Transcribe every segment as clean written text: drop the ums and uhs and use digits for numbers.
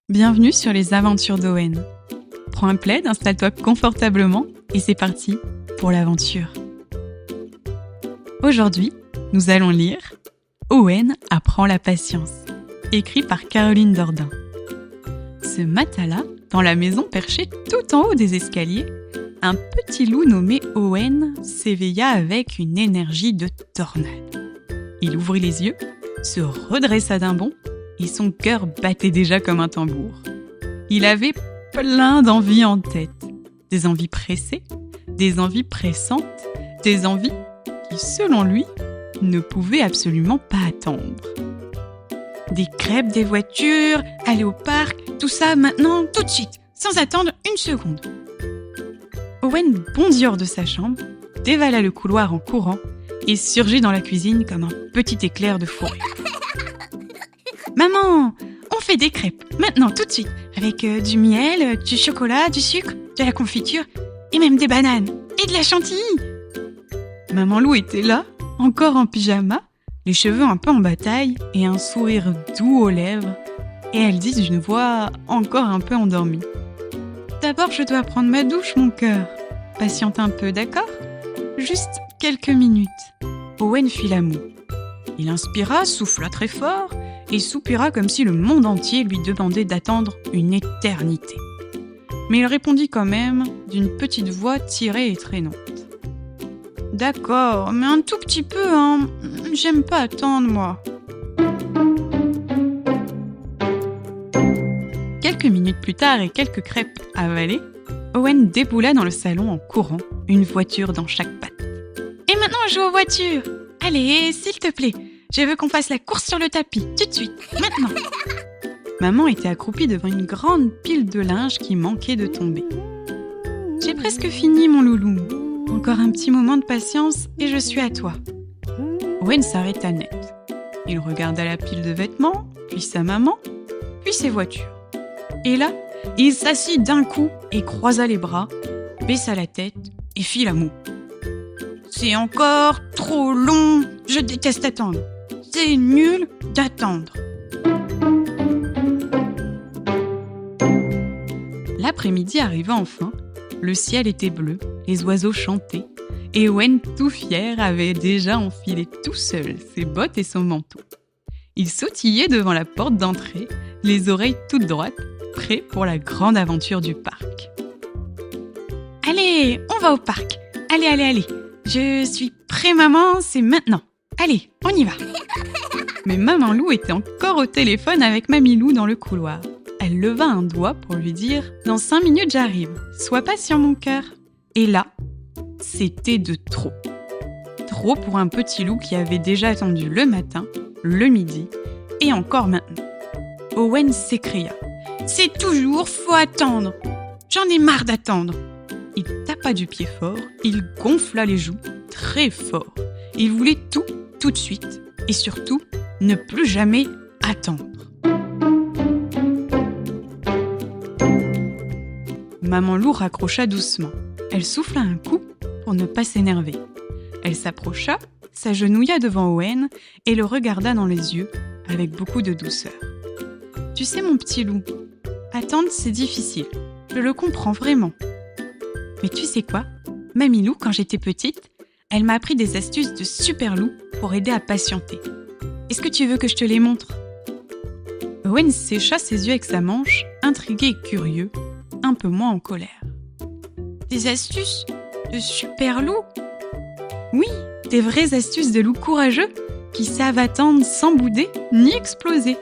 Bienvenue sur les aventures d'Owen. Prends un plaid, installe-toi confortablement et c'est parti pour l'aventure. Aujourd'hui, nous allons lire Owen apprend la patience, écrit par Caroline Dordain. Ce matin-là, dans la maison perchée tout en haut des escaliers, un petit loup nommé Owen s'éveilla avec une énergie de tornade. Il ouvrit les yeux, se redressa d'un bond et son cœur battait déjà comme un tambour. Il avait plein d'envies en tête. Des envies pressées, des envies pressantes, des envies qui, selon lui, ne pouvaient absolument pas attendre. Des crêpes, des voitures, aller au parc, tout ça maintenant, tout de suite, sans attendre une seconde. Owen bondit hors de sa chambre, dévala le couloir en courant et surgit dans la cuisine comme un petit éclair de fourrure. Maman, on fait des crêpes, maintenant, tout de suite, avec du miel, du chocolat, du sucre, de la confiture et même des bananes et de la chantilly. Maman Loup était là, encore en pyjama, les cheveux un peu en bataille et un sourire doux aux lèvres, et elle dit d'une voix encore un peu endormie. D'abord, je dois prendre ma douche, mon cœur. Patiente un peu, d'accord ? Juste quelques minutes. Owen fit la moue. Il inspira, souffla très fort et soupira comme si le monde entier lui demandait d'attendre une éternité. Mais il répondit quand même d'une petite voix tirée et traînante. D'accord, mais un tout petit peu, hein. J'aime pas attendre, moi. Quelques minutes plus tard et quelques crêpes avalées, Owen déboula dans le salon en courant, une voiture dans chaque patte. Et maintenant, on joue aux voitures. Allez, s'il te plaît, je veux qu'on fasse la course sur le tapis, tout de suite, maintenant. Maman était accroupie devant une grande pile de linge qui manquait de tomber. J'ai presque fini, mon loulou. Encore un petit moment de patience et je suis à toi. Owen s'arrêta net. Il regarda la pile de vêtements, puis sa maman, puis ses voitures. Et là, il s'assit d'un coup et croisa les bras, baissa la tête et fit la moue. C'est encore trop long, je déteste attendre. C'est nul d'attendre. L'après-midi arriva enfin, le ciel était bleu, les oiseaux chantaient, et Owen, tout fier, avait déjà enfilé tout seul ses bottes et son manteau. Il sautillait devant la porte d'entrée, les oreilles toutes droites, prêt pour la grande aventure du parc. Allez, on va au parc. Allez. Je suis prêt, maman, c'est maintenant. Allez, on y va. Mais maman Loup était encore au téléphone avec Mamie Loup dans le couloir. Elle leva un doigt pour lui dire « Dans 5 minutes, j'arrive. Sois patient, mon cœur. » Et là, c'était de trop. Trop pour un petit loup qui avait déjà attendu le matin, le midi et encore maintenant. Owen s'écria « C'est toujours, faut attendre. J'en ai marre d'attendre. » Il tapa du pied fort, il gonfla les joues très fort. Il voulait tout de suite et surtout ne plus jamais attendre. Maman Loup raccrocha doucement. Elle souffla un coup pour ne pas s'énerver. Elle s'approcha, s'agenouilla devant Owen et le regarda dans les yeux avec beaucoup de douceur. « Tu sais, mon petit loup, attendre c'est difficile. Je le comprends vraiment. Mais tu sais quoi ? Mamie Loup, quand j'étais petite, elle m'a appris des astuces de super loup pour aider à patienter. Est-ce que tu veux que je te les montre ? » Owen sécha ses yeux avec sa manche, intrigué et curieux, un peu moins en colère. « Des astuces de super loup ? Oui, des vraies astuces de loup courageux qui savent attendre sans bouder ni exploser.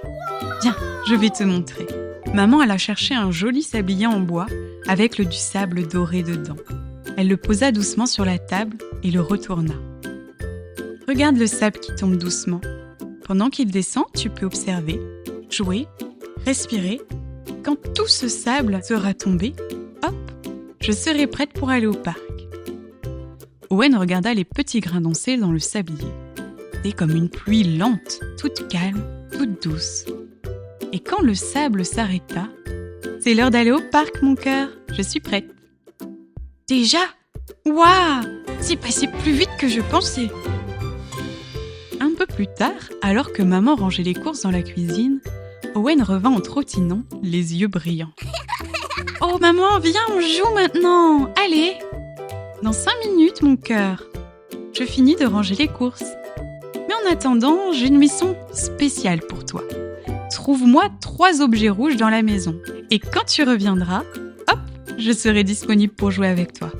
Viens, je vais te montrer. » Maman alla chercher un joli sablier en bois avec du sable doré dedans. Elle le posa doucement sur la table et le retourna. Regarde le sable qui tombe doucement. Pendant qu'il descend, tu peux observer, jouer, respirer. Quand tout ce sable sera tombé, hop, je serai prête pour aller au parc. Owen regarda les petits grains danser dans le sablier. C'était comme une pluie lente, toute calme, toute douce. Et quand le sable s'arrêta, « C'est l'heure d'aller au parc, mon cœur, je suis prête. » Déjà ? Waouh ! C'est passé plus vite que je pensais. Un peu plus tard, alors que maman rangeait les courses dans la cuisine, Owen revint en trottinant, les yeux brillants. « Oh maman, viens, on joue maintenant. Allez !»« Dans 5 minutes, mon cœur. Je finis de ranger les courses. Mais en attendant, j'ai une mission spéciale pour toi. Trouve-moi 3 objets rouges dans la maison. Et quand tu reviendras, hop, je serai disponible pour jouer avec toi. »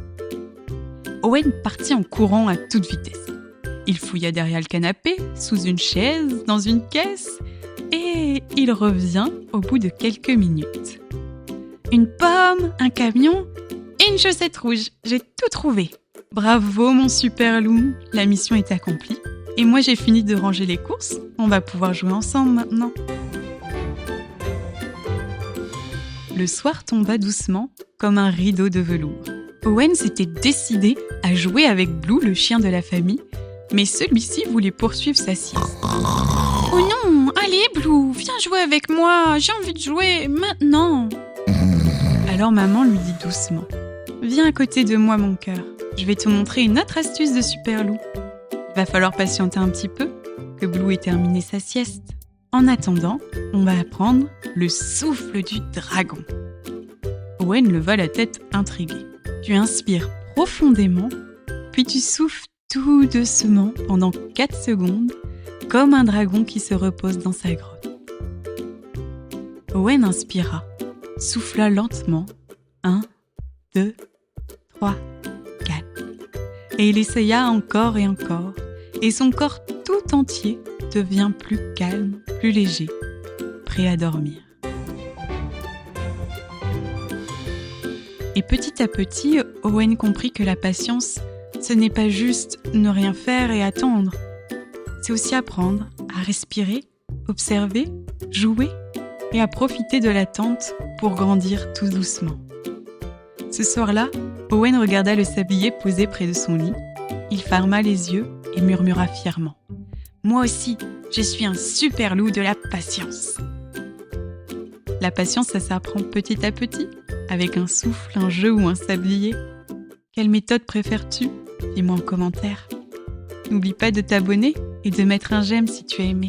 Owen partit en courant à toute vitesse. Il fouilla derrière le canapé, sous une chaise, dans une caisse, et il revient au bout de quelques minutes. Une pomme, un camion et une chaussette rouge. J'ai tout trouvé. Bravo mon super loup, la mission est accomplie. Et moi j'ai fini de ranger les courses. On va pouvoir jouer ensemble maintenant. Le soir tomba doucement comme un rideau de velours. Owen s'était décidé à jouer avec Blue, le chien de la famille, mais celui-ci voulait poursuivre sa sieste. « Oh non, allez Blue, viens jouer avec moi, j'ai envie de jouer maintenant !» Alors maman lui dit doucement « Viens à côté de moi mon cœur, je vais te montrer une autre astuce de super loup. Il va falloir patienter un petit peu, que Blue ait terminé sa sieste. En attendant, on va apprendre le souffle du dragon. » Owen leva la tête intrigué. Tu inspires profondément, puis tu souffles tout doucement pendant 4 secondes, comme un dragon qui se repose dans sa grotte. Owen inspira, souffla lentement, 1, 2, 3, 4. Et il essaya encore et encore, et son corps tout entier devient plus calme, plus léger, prêt à dormir. Et petit à petit, Owen comprit que la patience, ce n'est pas juste ne rien faire et attendre. C'est aussi apprendre à respirer, observer, jouer et à profiter de l'attente pour grandir tout doucement. Ce soir-là, Owen regarda le sablier posé près de son lit. Il ferma les yeux et murmura fièrement « Moi aussi, je suis un super loup de la patience !» La patience, ça s'apprend petit à petit, avec un souffle, un jeu ou un sablier. Quelle méthode préfères-tu ? Dis-moi en commentaire. N'oublie pas de t'abonner et de mettre un j'aime si tu as aimé.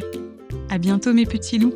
À bientôt mes petits loups.